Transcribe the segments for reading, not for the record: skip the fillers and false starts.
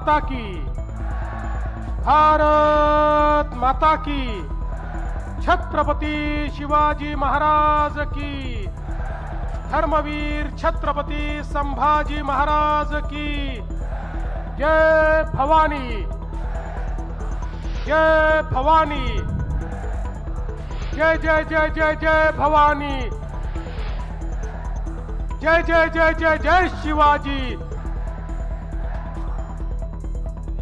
माता की, भारत माता की, छत्रपती शिवाजी महाराज की, धर्मवीर छत्रपती संभाजी महाराज की, जय भवानी, जय भवानी, जय जय जय जय जय भवानी, जय जय जय जय जय शिवाजी।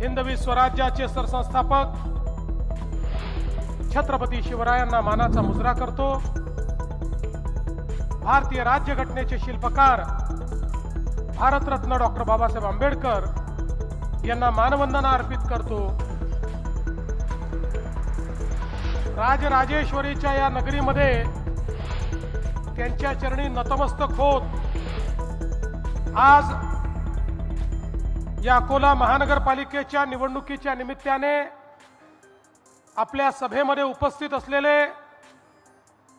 हिंदवी स्वराज्याचे सरसंस्थापक छत्रपती शिवरायांना मानाचा मुजरा करतो। भारतीय राज्यघटनेचे शिल्पकार भारतरत्न डॉक्टर बाबासाहेब आंबेडकर यांना मानवंदना अर्पित करतो। राजराजेश्वरीच्या या नगरीमध्ये त्यांच्या चरणी नतमस्तक होत आज या अकोला महानगरपालिकेच्या निवडणुकीच्या निमित्ताने आपल्या सभेमध्ये उपस्थित असलेले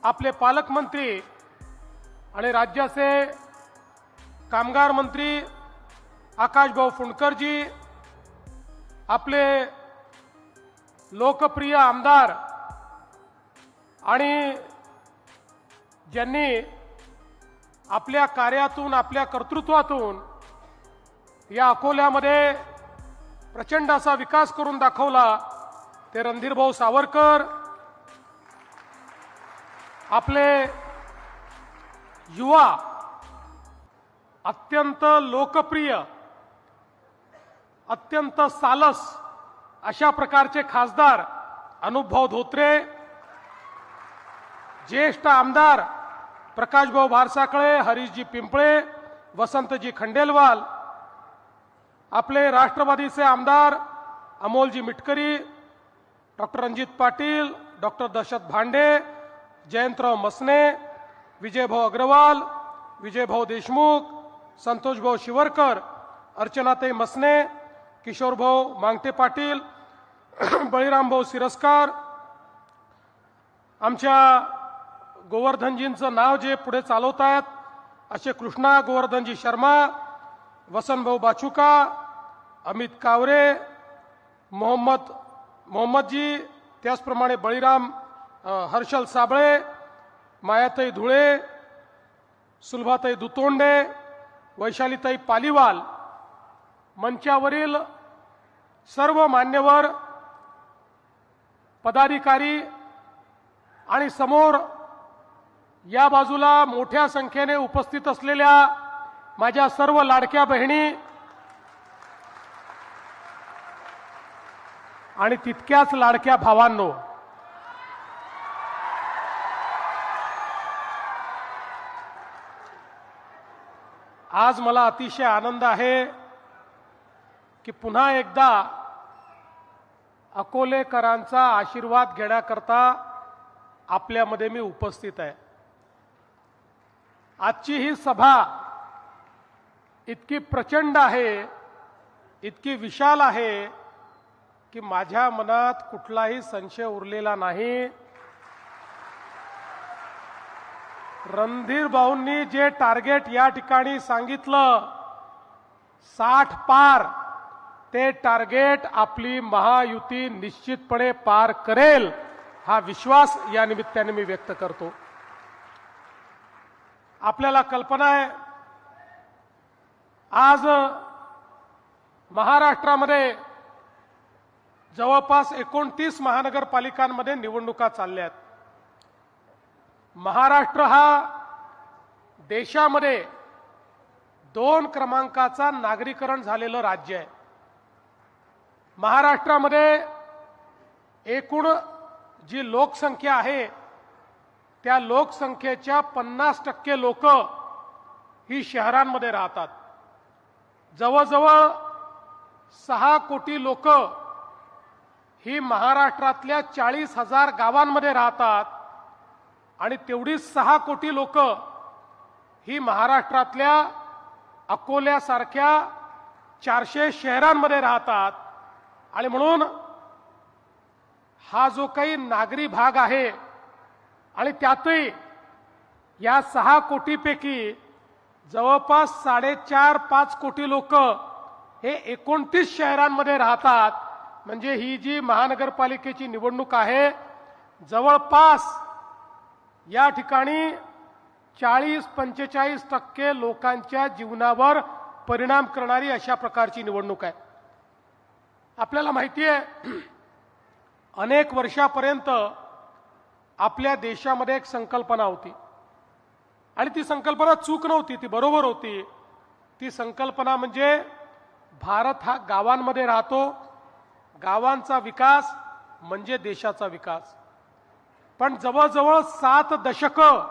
आपले पालकमंत्री आणि राज्याचे कामगार मंत्री आकाशभाऊ फुंडकरजी, आपले लोकप्रिय आमदार आणि ज्यांनी आपल्या कार्यातून आपल्या कर्तृत्वातून या अकोल्यामध्ये प्रचंड असा विकास करून दाखवला ते रणधीरभाऊ सावरकर, आपले युवा अत्यंत लोकप्रिय अत्यंत सालस अशा प्रकारचे खासदार अनुभव धोत्रे, ज्येष्ठ आमदार प्रकाशभाऊ भारसाकळे, हरीशजी पिंपळे, वसंतजी खंडेलवाल, आपले राष्ट्रवादीचे आमदार अमोलजी मिटकरी, डॉक्टर रणजित पाटील, डॉक्टर दशरथ भांडे, जयंतराव मसने, विजयभाऊ अग्रवाल, विजयभाऊ देशमुख, संतोषभाऊ शिवरकर, अर्चनाताई मसने, किशोरभाऊ मांगटे पाटील, बळीरामभाऊ सिरस्कार, आमच्या गोवर्धनजींचं नाव जे पुढे चालवत आहेत असे कृष्णा गोवर्धनजी शर्मा, वसंतभाऊ बाचुका, अमित कावरे, मोहम्मदजी, त्याचप्रमाणे बळीराम हर्षल साबळे, मायाताई धुळे, सुलभाताई दुतोंडे, वैशालीताई पालीवाल, मंचावरील सर्व मान्यवर पदाधिकारी आणि समोर या बाजूला मोठ्या संख्येने उपस्थित असलेल्या माझ्या सर्व लाडक्या बहिणी आणि तितक्याच लाडक्या भावांनो, आज मला अतिशय आनंद आहे की पुन्हा एकदा अकोलेकरांचा आशीर्वाद घेण्याकरता आपल्यामध्ये मी उपस्थित आहे। आजची ही सभा इतकी प्रचंड आहे, इतकी विशाल आहे की माझ्या मनात कुठलाही संशय उरलेला नाही। रणधीर भाऊंनी जे टार्गेट या ठिकाणी सांगितलं 60 पार, ते टार्गेट आपली महायुती निश्चितपणे पार करेल हा विश्वास या निमित्ताने मी व्यक्त करतो। आपल्याला कल्पना आहे आज महाराष्ट्रामध्ये जवळपास 29 महानगरपालिकांमध्ये निवडणुका चालल्या आहेत। महाराष्ट्र हा देशामध्ये 2 क्रमांकाचा नागरीकरण झालेलं राज्य आहे। महाराष्ट्रामध्ये एकूण जी लोकसंख्या आहे त्या लोकसंख्येच्या 50% लोक ही शहरांमध्ये राहतात। जवळजवळ 6 कोटी लोक ही महाराष्ट्रातल्या 40,000 गावांमध्ये राहतात आणि तेवढीच 6 कोटी लोक ही महाराष्ट्रातल्या अकोल्यासारख्या 400 शहरांमध्ये राहतात। आणि म्हणून हा जो काही नागरी भाग आहे आणि त्यातही या 6 कोटीपैकी जवळपास 4.5-5 कोटी लोक हे 29 शहरांमध्ये राहतात. म्हणजे ही जी महानगरपालिकेची निवडणूक आहे, जवळपास या ठिकाणी 40-45% लोकांच्या जीवनावर परिणाम करणारी अशा प्रकारची निवडणूक आहे. आपल्याला माहिती आहे, अनेक वर्षापर्यंत आपल्या देशामध्ये एक संकल्पना होती आणि ती संकल्पना चूक नव्हती, ती बरोबर होती. ती संकल्पना म्हणजे भारत हा गावांमध्ये राहतो, गावांचा विकास म्हणजे देशाचा विकास. पण जवळजवळ 7 दशकं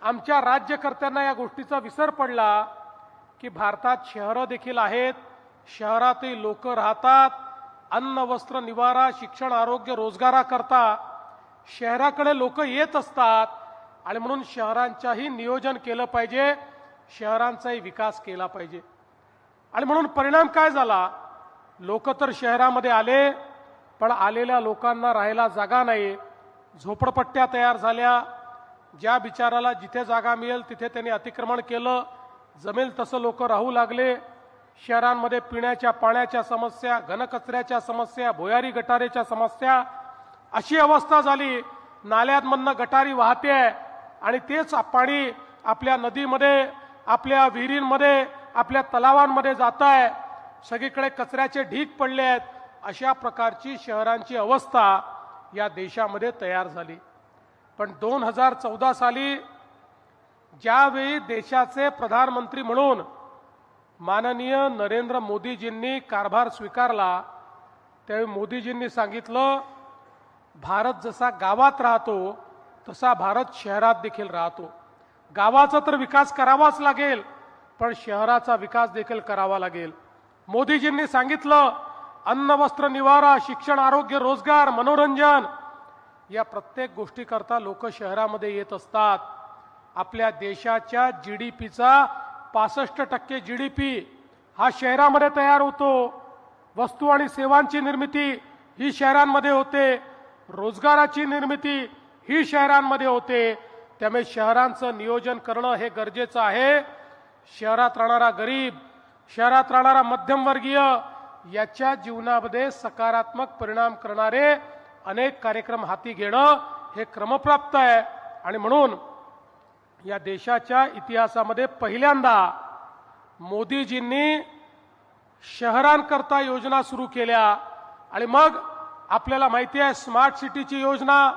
आमच्या राज्यकर्त्यांना या गोष्टीचा विसर पडला की भारतात शहरं देखील आहेत, शहरातही लोक राहतात, अन्न वस्त्र निवारा शिक्षण आरोग्य रोजगाराकरता शहराकडे लोक येत असतात आणि म्हणून शहरांच्याही नियोजन केलं पाहिजे, शहरांचाही विकास केला पाहिजे. आणि म्हणून परिणाम काय झाला, लोक तर शहरामध्ये आले पण आलेल्या लोकांना राहायला जागा नाही, झोपडपट्ट्या तयार झाल्या. ज्या बिचाराला जिथे जागा मिळेल तिथे त्यांनी अतिक्रमण केलं, जमेल तसं लोक राहू लागले. शहरांमध्ये पिण्याच्या पाण्याच्या समस्या, घनकचऱ्याच्या समस्या, भुयारी गटारेच्या समस्या, अशी अवस्था झाली. नाल्यांमधनं गटारी वाहते आणि तेच पाणी आपल्या नदीमध्ये, आपल्या विहिरींमध्ये, आपल्या तलावांमध्ये जात आहे. सगळीकडे कचऱ्याचे ढीग पडले आहेत. अशा प्रकारची शहरांची अवस्था या देशामध्ये तयार झाली. पण 2014 साली ज्यावेळी देशाचे प्रधानमंत्री म्हणून माननीय नरेंद्र मोदीजींनी कारभार स्वीकारला, त्यावेळी मोदीजींनी सांगितलं, भारत जसा गावात राहतो तसा भारत शहरात देखील राहतो. गावाचा तर विकास करावाच लागेल, पण शहराचा विकास देखील करावा लागेल. मोदीजींनी सांगितलं, अन्न वस्त्र निवारा शिक्षण आरोग्य रोजगार मनोरंजन या प्रत्येक गोष्टीकरता लोक शहरामध्ये येत असतात. आपल्या देशाच्या जीडीपीचा 65% जीडीपी हा शहरामध्ये तयार होतो. वस्तू आणि सेवांची निर्मिती ही शहरांमध्ये होते, रोजगाराची निर्मिती ही शहरांमध्ये होते. त्यामुळे शहरांचं नियोजन करणं हे गरजेचं आहे. शहरात राहणारा गरीब, शहरात राहणारा मध्यमवर्गीय याच्या जीवनामध्ये सकारात्मक परिणाम करणारे अनेक कार्यक्रम हाती घेणं हे क्रमप्राप्त आहे. आणि म्हणून या देशाच्या इतिहासामध्ये पहिल्यांदा मोदीजींनी शहरांकरता योजना सुरू केल्या. आणि मग आपल्याला माहिती आहे, स्मार्ट सिटीची योजना,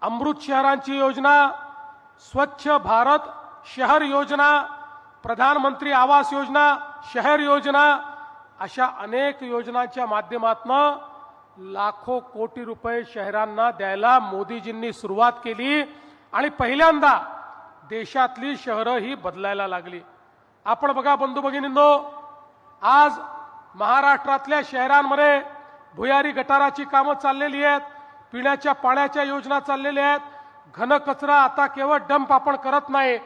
अमृत शहरांची योजना, स्वच्छ भारत शहर योजना, प्रधानमंत्री आवास योजना, शहर योजना, अशा अनेक योजनांच्या माध्यमातून लाखो कोटी रुपये शहरांना द्यायला मोदीजींनी सुरुवात केली. आणि पहिल्यांदा देशातली शहरं ही बदलायला लागली. आपण बघा बंधू भगिनींनो, आज महाराष्ट्रातल्या शहरांमध्ये भुयारी गटाराची कामं चाललेली आहेत, पिण्याच्या पाण्याच्या योजना चाललेल्या आहेत. घनकचरा आता केवळ डंप आपण करत नाही,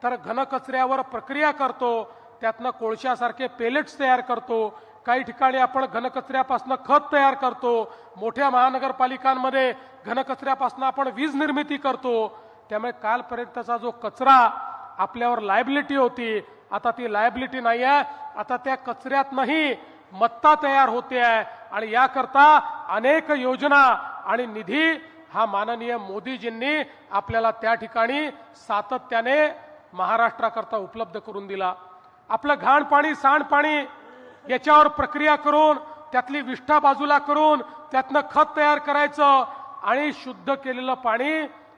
तर घनकचऱ्यावर प्रक्रिया करतो, त्यातनं कोळशासारखे पेलेट्स तयार करतो. काही ठिकाणी आपण घनकचऱ्यापासून खत तयार करतो. मोठ्या महानगरपालिकांमध्ये घनकचऱ्यापासून आपण वीज निर्मिती करतो. त्यामुळे कालपर्यंतचा जो कचरा आपल्यावर लायबिलिटी होती, आता ती लायबिलिटी नाही आहे. आता त्या कचऱ्यातनंही मत्ता तयार होते आहे. आणि याकरता अनेक योजना आणि निधी हा माननीय मोदीजींनी आपल्याला त्या ठिकाणी सातत्याने महाराष्ट्राकरता उपलब्ध करून दिला. आपलं घाण पाणी, सांडपाणी याच्यावर प्रक्रिया करून, त्यातली विष्ठा बाजूला करून, त्यातनं खत तयार करायचं आणि शुद्ध केलेलं पाणी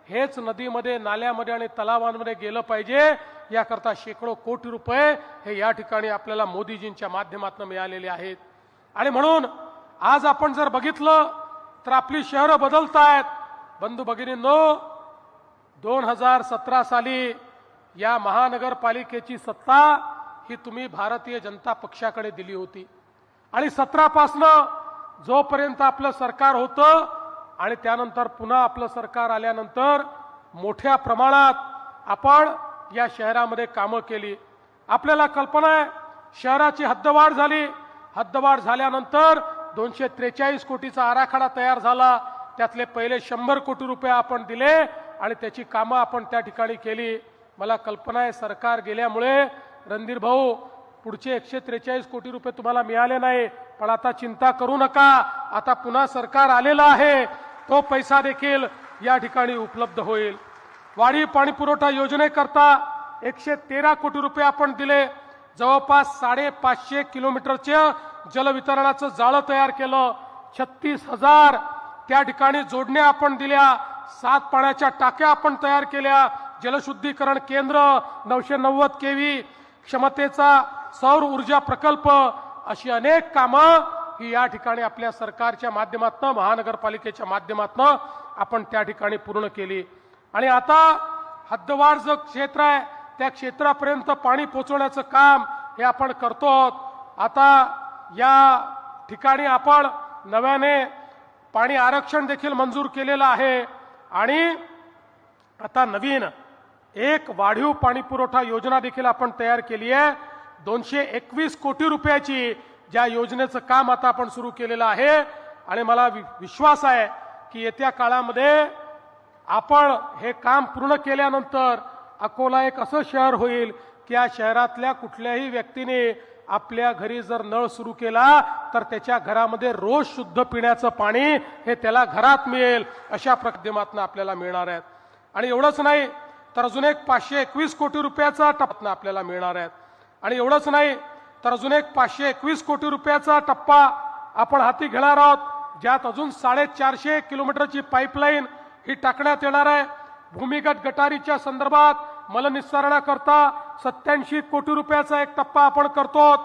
हेच नदीमध्ये, नाल्यामध्ये आणि तलावांमध्ये गेलं पाहिजे. याकरता शेकडो कोटी रुपये हे या ठिकाणी आपल्याला मोदीजींच्या माध्यमातून मिळालेले आहेत. आणि म्हणून आज आपण जर बघितलं तर आपली शहरं बदलत आहेत. बंधू भगिनींनो, 2017 साली या महानगरपालिकेची सत्ता ही तुम्ही भारतीय जनता पक्षाकडे दिली होती. आणि 17 पासनं जोपर्यंत आपलं सरकार होतं आणि त्यानंतर पुन्हा आपलं सरकार आल्यानंतर मोठ्या प्रमाणात आपण या शहरामध्ये कामं केली. आपल्याला कल्पना आहे, शहराची हद्दवाढ झाली. हद्दवाढ झाल्यानंतर 243 कोटीचा आराखडा तयार झाला. त्यातले पहिले 100 कोटी रुपये आपण दिले आणि त्याची कामं आपण त्या ठिकाणी केली. मला कल्पना आहे, सरकार गेल्यामुळे रणधीर भाऊ पुढचे 143 कोटी रुपये तुम्हाला मिळाले नाही, पण आता चिंता करू नका, आता पुन्हा सरकार आलेलं आहे, तो पैसा देखील या ठिकाणी उपलब्ध होईल। वाढीव पाणी पुरवठा योजनेकरता 113 कोटी रुपये आपण दिले, जवळपास 550 किलोमीटरचे जलवितरणाचं जाळं तयार केलं, 36,000 त्या ठिकाणी जोडण्या आपण दिल्या, 7 पाण्याच्या टाक्या आपण तयार केल्या, जलशुद्धीकरण केंद्र, 990 केव्ही क्षमतेचा सौर ऊर्जा प्रकल्प, अशी अनेक कामं ही या ठिकाणी आपल्या सरकारच्या माध्यमातून, महानगरपालिकेच्या माध्यमातून आपण त्या ठिकाणी पूर्ण केली। आणि आता हद्दवाढ जो क्षेत्र आहे त्या क्षेत्रापर्यंत पाणी पोहोचवण्याचं काम हे आपण करतो आहोत। आता या ठिकाणी आपण नव्याने पाणी आरक्षण देखील मंजूर केलेलं आहे आणि आता नवीन एक वाढीव पाणी पुरवठा योजना देखील आपण तयार केली आहे। 221 कोटी रुपयाची ज्या योजनेचं काम आता आपण सुरू केलेलं आहे आणि मला विश्वास आहे की येत्या काळामध्ये आपण हे काम पूर्ण केल्यानंतर अकोला एक असं शहर होईल की या शहरातल्या कुठल्याही व्यक्तीने आपल्या घरी जर नळ सुरू केला तर त्याच्या घरामध्ये रोज शुद्ध पिण्याचं पाणी हे त्याला घरात मिळेल, अशा माध्यमातून आपल्याला मिळणार आहे। आणि एवढंच नाही तर अजून एक 521 कोटी रुपयाचा टप्पा आपल्याला मिळणार आहे। आणि एवढंच नाही तर अजून एक 521 कोटी रुपयाचा टप्पा आपण हाती घेणार आहोत, ज्यात अजून 450 किलोमीटरची पाईपलाईन ही टाकण्यात येणार आहे। भूमिगत गटारीच्या संदर्भात मलनिस्सारणाकरता 87 कोटी रुपयाचा एक टप्पा आपण करतो,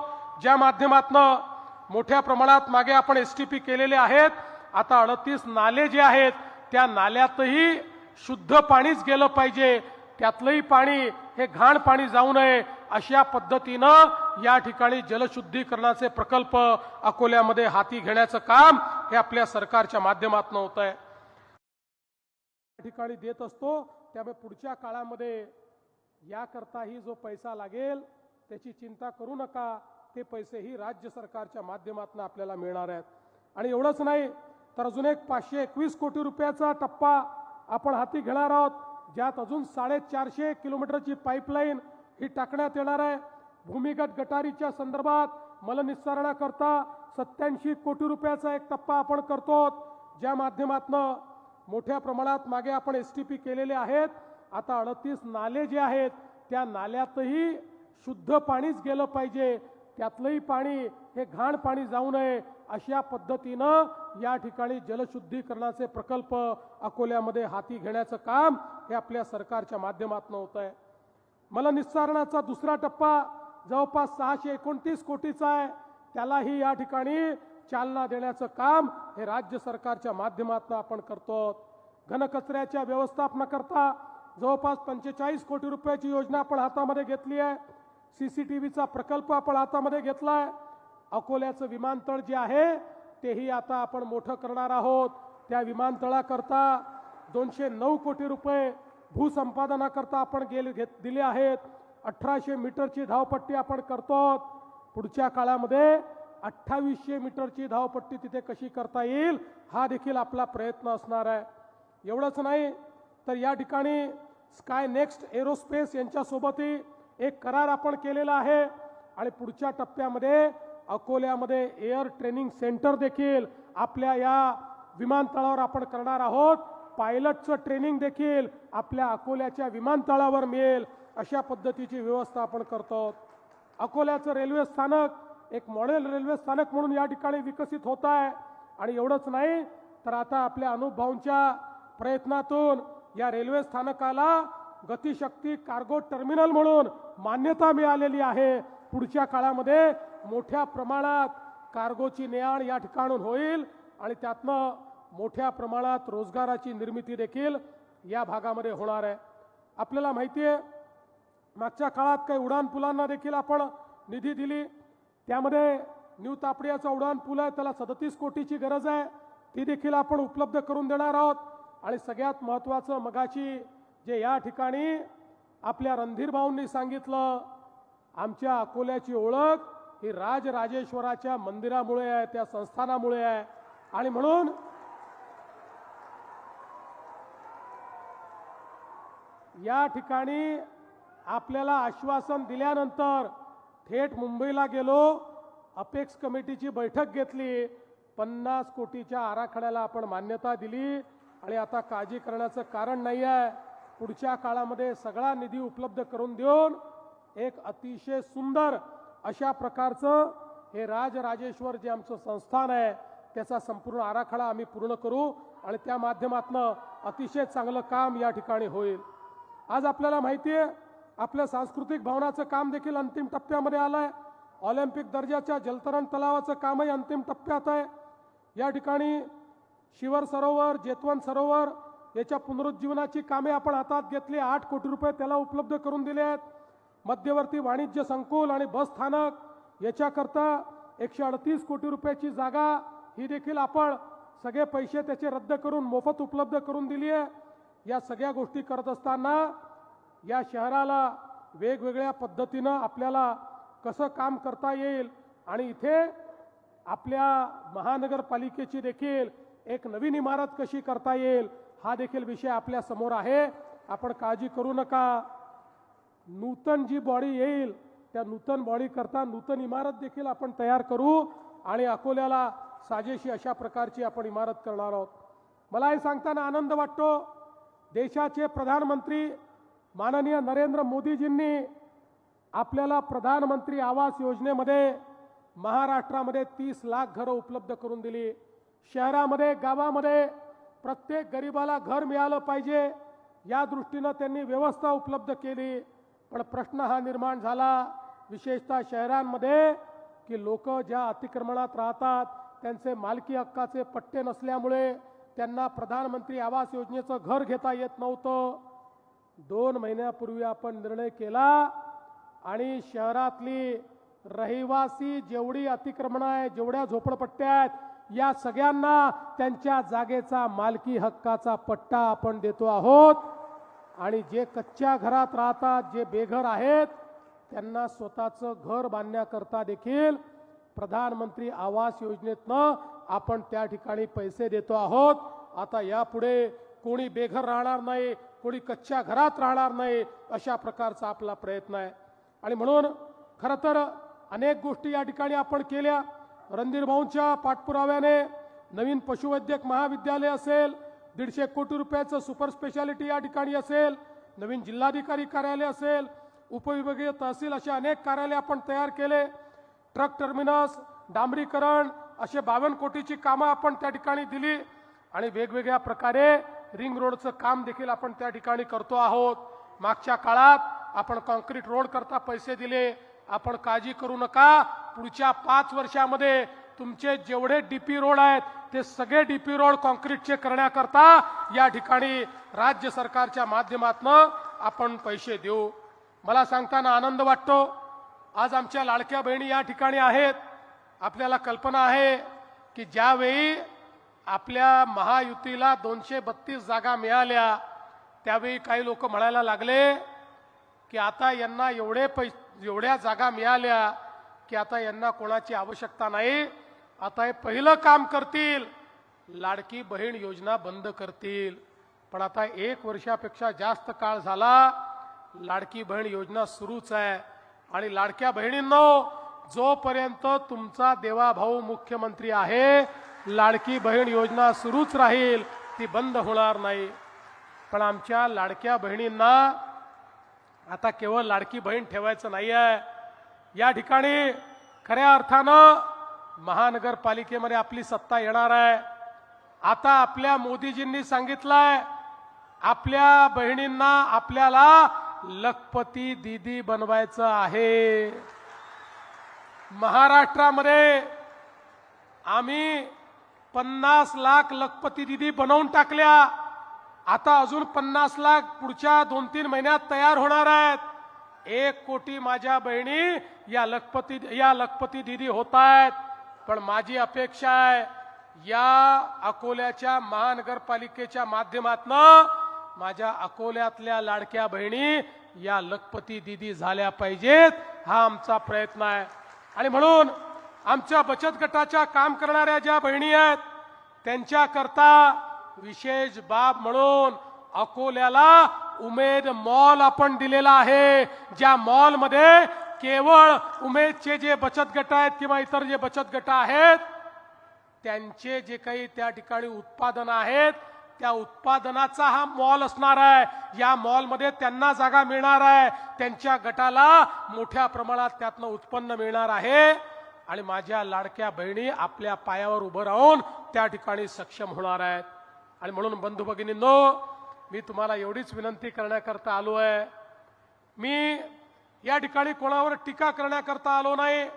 ज्या माध्यमातून मोठ्या प्रमाणात मागे आपण एसटीपी केलेले आहेत। आता 38 नाले जे आहेत त्या नाल्यातही शुद्ध पाणीच गेलं पाहिजे, त्यातलंही पाणी हे घाण पाणी जाऊ नये, अशा पद्धतीनं या ठिकाणी जलशुद्धीकरणाचे प्रकल्प अकोल्यामध्ये हाती घेण्याचं काम हे आपल्या सरकारच्या माध्यमातून होत आहे। ठिकाणी देत असतो, त्यामुळे पुढच्या काळामध्ये याकरताही जो पैसा लागेल त्याची चिंता करू नका, ते पैसेही राज्य सरकारच्या माध्यमातून आपल्याला मिळणार आहेत। आणि एवढंच नाही तर अजून एक 521 कोटी रुपयाचा टप्पा आपण हाती घेणार आहोत, ज्यात अजून 450 किलोमीटरची पाईपलाईन ही टाकण्यात येणार आहे। भूमिगत गटारीच्या संदर्भात मलनिस्सारणाकरता 87 कोटी रुपयाचा एक टप्पा आपण करतो, ज्या माध्यमातून मोठ्या प्रमाणात मागे आपण एसटीपी केलेले आहेत। आता 38 नाले जे आहेत त्या नाल्यातही शुद्ध पाणीच गेलं पाहिजे, त्यातलंही पाणी हे घाण पाणी जाऊ नये, अशा पद्धतीनं या ठिकाणी जलशुद्धीकरणाचे प्रकल्प अकोल्यामध्ये हाती घेण्याचं काम हे आपल्या सरकारच्या माध्यमातून होत आहे। मलनिस्सारणाचा दुसरा टप्पा जवळपास 629 कोटीचा आहे, त्यालाही या ठिकाणी चालना देण्याचं काम हे राज्य सरकारच्या माध्यमातून आपण करतो। घनकचऱ्याच्या व्यवस्थापनाकरता जवळपास 45 कोटी रुपयाची योजना आपण हातामध्ये घेतली आहे। सीसीटीव्हीचा प्रकल्प आपण हातामध्ये घेतला आहे। अकोल्याचं विमानतळ जे आहे तेही आता आपण मोठं करणार आहोत, त्या विमानतळाकरता 209 कोटी रुपये भूसंपादनाकरता आपण दिले आहेत। 1800 मीटरची धावपट्टी आपण करतो, पुढच्या काळामध्ये 2800 मीटरची धावपट्टी तिथे कशी करता येईल हा देखील आपला प्रयत्न असणार आहे। एवढंच नाही तर या ठिकाणी स्काय नेक्स्ट एरोस्पेस यांच्यासोबतही एक करार आपण केलेला आहे आणि पुढच्या टप्प्यामध्ये अकोल्यामध्ये एअर ट्रेनिंग सेंटर देखील आपल्या या विमानतळावर आपण करणार आहोत। पायलटचं ट्रेनिंग देखील आपल्या अकोल्याच्या विमानतळावर मिळेल, अशा पद्धतीची व्यवस्था आपण करतो। अकोल्याचं रेल्वे स्थानक एक मॉडेल रेल्वे स्थानक म्हणून या ठिकाणी विकसित होत आहे। आणि एवढंच नाही तर आता आपल्या अनुभवांच्या प्रयत्नातून या रेल्वे स्थानकाला गतिशक्ती कार्गो टर्मिनल म्हणून मान्यता मिळालेली आहे। पुढच्या काळामध्ये मोठ्या प्रमाणात कार्गोची ने-आण या ठिकाणून होईल आणि त्यातनं मोठ्या प्रमाणात रोजगाराची निर्मिती देखील या भागामध्ये होणार आहे। आपल्याला माहिती आहे मागच्या काळात काही उडान पुलांना देखील आपण निधी दिली, त्यामध्ये न्यू तापडियाचा उडान पूल आहे त्याला 37 कोटीची गरज आहे, ती देखील आपण उपलब्ध करून देणार आहोत। आणि सगळ्यात महत्त्वाचं मगाशी जे या ठिकाणी आपल्या रणधीर भाऊंनी सांगितलं, आमच्या अकोल्याची ओळख ही राजराजेश्वराच्या मंदिरामुळे आहे, त्या संस्थानामुळे आहे। आणि म्हणून या ठिकाणी आपल्याला आश्वासन दिल्यानंतर थेट मुंबईला गेलो, अपेक्स कमिटीची बैठक घेतली, 50 कोटीच्या आराखड्याला आपण मान्यता दिली आणि आता काळजी करण्याचं कारण नाही आहे. पुढच्या काळामध्ये सगळा निधी उपलब्ध करून देऊन एक अतिशय सुंदर अशा प्रकारचं हे राजराजेश्वर जे आमचं संस्थान आहे त्याचा संपूर्ण आराखडा आम्ही पूर्ण करू आणि त्या माध्यमातून अतिशय चांगलं काम या ठिकाणी होईल. आज आपल्याला माहिती आहे आपल्या सांस्कृतिक भवनाचं काम देखील अंतिम टप्प्यामध्ये आलंय. ऑलिम्पिक दर्जाच्या जलतरण तलावाचं कामही अंतिम टप्प्यात आहे. या ठिकाणी शिवर सरोवर, जेतवन सरोवर याच्या पुनरुज्जीवनाची कामे आपण हातात घेतली. 8 कोटी रुपये त्याला उपलब्ध करून दिले आहेत. मध्यवर्ती वाणिज्य संकुल आणि बस स्थानक याच्याकरता 138 कोटी रुपयाची जागा ही देखील आपण सगळे पैसे त्याचे रद्द करून मोफत उपलब्ध करून दिली आहे. या सगळ्या गोष्टी करत असताना या शहराला वेगवेगळ्या पद्धतीनं आपल्याला कसं काम करता येईल आणि इथे आपल्या महानगरपालिकेची देखील एक नवीन इमारत कशी करता येईल हा देखील विषय आपल्या समोर आहे. आपण काळजी करू नका. नूतन जी बॉडी येईल त्या नूतन बॉडी करता नूतन इमारत देखील आपण तयार करू आणि अकोल्याला साजेशी अशा प्रकारची आपण इमारत करणार आहोत. मला हे सांगताना आनंद वाटतो, देशाचे प्रधानमंत्री माननीय नरेंद्र मोदीजींनी आपल्याला प्रधानमंत्री आवास योजनेमध्ये महाराष्ट्रामध्ये 30 लाख घरं उपलब्ध करून दिली. शहरामध्ये गावामध्ये प्रत्येक गरिबाला घर मिळालं पाहिजे या दृष्टीनं त्यांनी व्यवस्था उपलब्ध केली. पण प्रश्न हा निर्माण झाला विशेषतः शहरांमध्ये की लोक ज्या अतिक्रमणात राहतात त्यांचे मालकी हक्काचे पट्टे नसल्यामुळे त्यांना प्रधानमंत्री आवास योजनेचं घर घेता येत नव्हतं. 2 महिन्यापूर्वी आपण निर्णय केला आणि शहरातली रहिवासी जेवढी अतिक्रमणं आहे, जेवढ्या झोपडपट्ट्या आहेत, या सगळ्यांना त्यांच्या जागेचा मालकी हक्काचा पट्टा आपण देतो आहोत. आणि जे कच्च्या घरात राहतात, जे बेघर आहेत, त्यांना स्वतःचं घर बांधण्याकरता देखील प्रधानमंत्री आवास योजनेतनं आपण त्या ठिकाणी पैसे देतो आहोत. आता यापुढे कोणी बेघर राहणार नाही, कोणी कच्च्या घरात राहणार नाही, अशा प्रकारचा आपला प्रयत्न आहे. आणि म्हणून खरं तर अनेक गोष्टी या ठिकाणी आपण केल्या. रणधीर भाऊंच्या पाठपुराव्याने नवीन पशुवैद्यक महाविद्यालय असेल, 150 कोटी रुपयाचं सुपर स्पेशालिटी या ठिकाणी असेल, नवीन जिल्हाधिकारी कार्यालय असेल, उपविभागीय तहसील असे अनेक कार्यालय आपण तयार केले. ट्रक टर्मिनस, डांबरीकरण असे 52 कोटीची कामं आपण त्या ठिकाणी दिली आणि वेगवेगळ्या प्रकारे रिंग रोडचं काम देखील आपण त्या ठिकाणी करतो आहोत. मागच्या काळात आपण कॉन्क्रीट रोड करता पैसे दिले. आपण काळजी करू नका, पुढच्या 5 वर्षामध्ये तुमचे जेवढे डीपी रोड आहेत ते सगळे डीपी रोड कॉन्क्रीटचे करण्याकरता या ठिकाणी राज्य सरकारच्या माध्यमातून आपण पैसे देऊ. मला सांगताना आनंद वाटतो, आज आमच्या लाडक्या बहिणी या ठिकाणी आहेत. आपल्याला कल्पना आहे की ज्यावेळी आपल्या महायुतीला 232 जागा मिळाल्या त्यावेळी काही लोक म्हणायला लागले की आता यांना एवढ्या जागा मिळाल्या की आता यांना कोणाची आवश्यकता नाही, आता हे पहिलं काम करतील, लाडकी बहीण योजना बंद करतील. पण आता 1 वर्षापेक्षा जास्त काळ झाला, लाडकी बहीण योजना सुरूच आहे. आणि लाडक्या बहिणींनो, जोपर्यंत तुमचा देवाभाऊ मुख्यमंत्री आहे, लाडकी बहीण योजना सुरूच राहील, ती बंद होणार नाही. पण आमच्या लाडक्या बहिणींना आता केवळ लाडकी बहीण ठेवायचं नाही आहे. या ठिकाणी खऱ्या अर्थानं महानगरपालिकेमध्ये आपली सत्ता येणार आहे. आता आपल्या मोदीजींनी सांगितलंय आपल्या बहिणींना आपल्याला लखपती दीदी बनवायचं आहे. महाराष्ट्रामध्ये आम्ही 50 लाख लखपती दीदी बनवून टाकल्या. आता अजून 50 लाख पुढच्या 2-3 महिन्यात तयार होणार आहेत. 1 कोटी माझ्या बहिणी या लखपती दीदी होत आहेत. पण माझी अपेक्षा आहे या अकोल्याच्या महानगरपालिकेच्या माध्यमातून माझ्या अकोल्यातल्या लाडक्या बहिणी या लखपती दीदी झाल्या पाहिजेत, हा आमचा प्रयत्न आहे. आणि म्हणून आमच्या बचत गटाच्या काम करणाऱ्या ज्या बहिणी आहेत त्यांच्याकरता विशेष बाब म्हणून अकोल्याला उमेद मॉल आपण दिलेला आहे. ज्या मॉलमध्ये केवळ उमेदचे जे बचत गट आहेत किंवा इतर जे बचत गट आहेत त्यांचे जे काही त्या ठिकाणी उत्पादन आहेत त्या उत्पादनाचा हा मॉल असणार आहे। या मॉलमध्ये त्यांना जागा मिळणार आहे, त्यांच्या गटाला मोठ्या प्रमाणात त्यातनं उत्पन्न मिळणार आहे आणि माझ्या लाडक्या बहिणी आपल्या पायावर उभं राहून त्या ठिकाणी सक्षम होणार आहेत। आणि म्हणून बंधू भगिनींनो, मी तुम्हाला एवढीच विनंती करण्याकरता आलो आहे। मी या ठिकाणी कोणावर टीका करण्याकरता आलो नाही,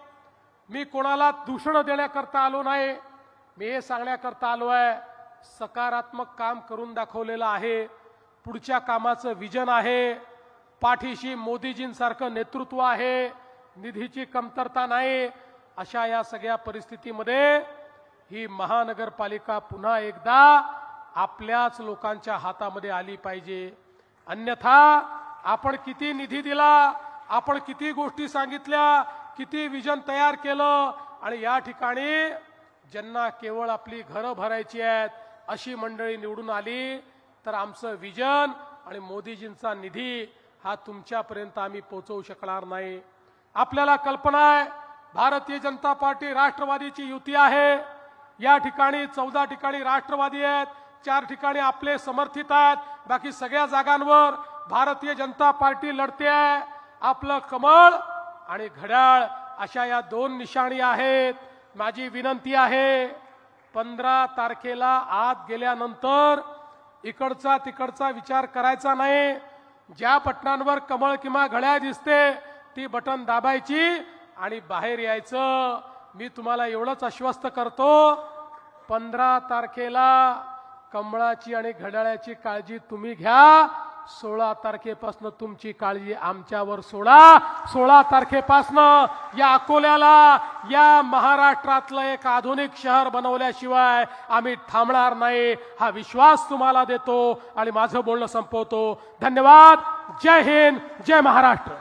मी कोणाला दूषण देण्याकरता आलो नाही, मी हे सांगण्याकरता आलो आहे सकारात्मक काम करून दाखवलेलं आहे, पुढच्या कामाचं विजन आहे, पाठीशी मोदीजींसारखं नेतृत्व आहे, निधीची कमतरता नाही। अशा या सगळ्या परिस्थितीमध्ये ही महानगरपालिका पुन्हा एकदा आपल्याच लोकांच्या हातामध्ये आली पाहिजे। अन्यथा आपण किती निधी दिला, आपण किती गोष्टी सांगितल्या, किती विजन तयार केलं आणि या ठिकाणी ज्यांना केवळ आपली घरं भरायची आहेत अशी मंडळी निवडून आली तर आमचं विजन आणि मोदीजींचा निधी हा तुमच्यापर्यंत आम्ही पोहोचवू शकणार नाही। आपल्याला कल्पना आहे भारतीय जनता पार्टी राष्ट्रवादीची युती आहे। या ठिकाणी 14 ठिकाणी राष्ट्रवादी आहेत, 4 ठिकाणी आपले समर्थित आहेत, बाकी सगळ्या जागांवर भारतीय जनता पार्टी लढते आहे। आपलं कमळ आणि घड्याळ अशा या 2 निशाणी आहेत। माझी विनंती आहे 15 तारखेला आत गेल्यानंतर इकडचा तिकडचा विचार करायचा नाही। ज्या बटनांवर कमळ किंवा घड्याळ दिसते ती बटन दाबायची आणि बाहेर यायचं। मी तुम्हाला एवढंच आश्वस्त करतो 15 तारखेला कमळाची आणि घड्याळाची काळजी तुम्ही घ्या, 16 तारखेपासून तुमची काळजी आमच्यावर सोडा। 16 तारखेपासून या अकोल्याला या महाराष्ट्रातलं एक आधुनिक शहर बनवल्याशिवाय आम्ही थांबणार नाही हा विश्वास तुम्हाला देतो आणि माझं बोलणं संपवतो। धन्यवाद। जय हिंद, जय महाराष्ट्र।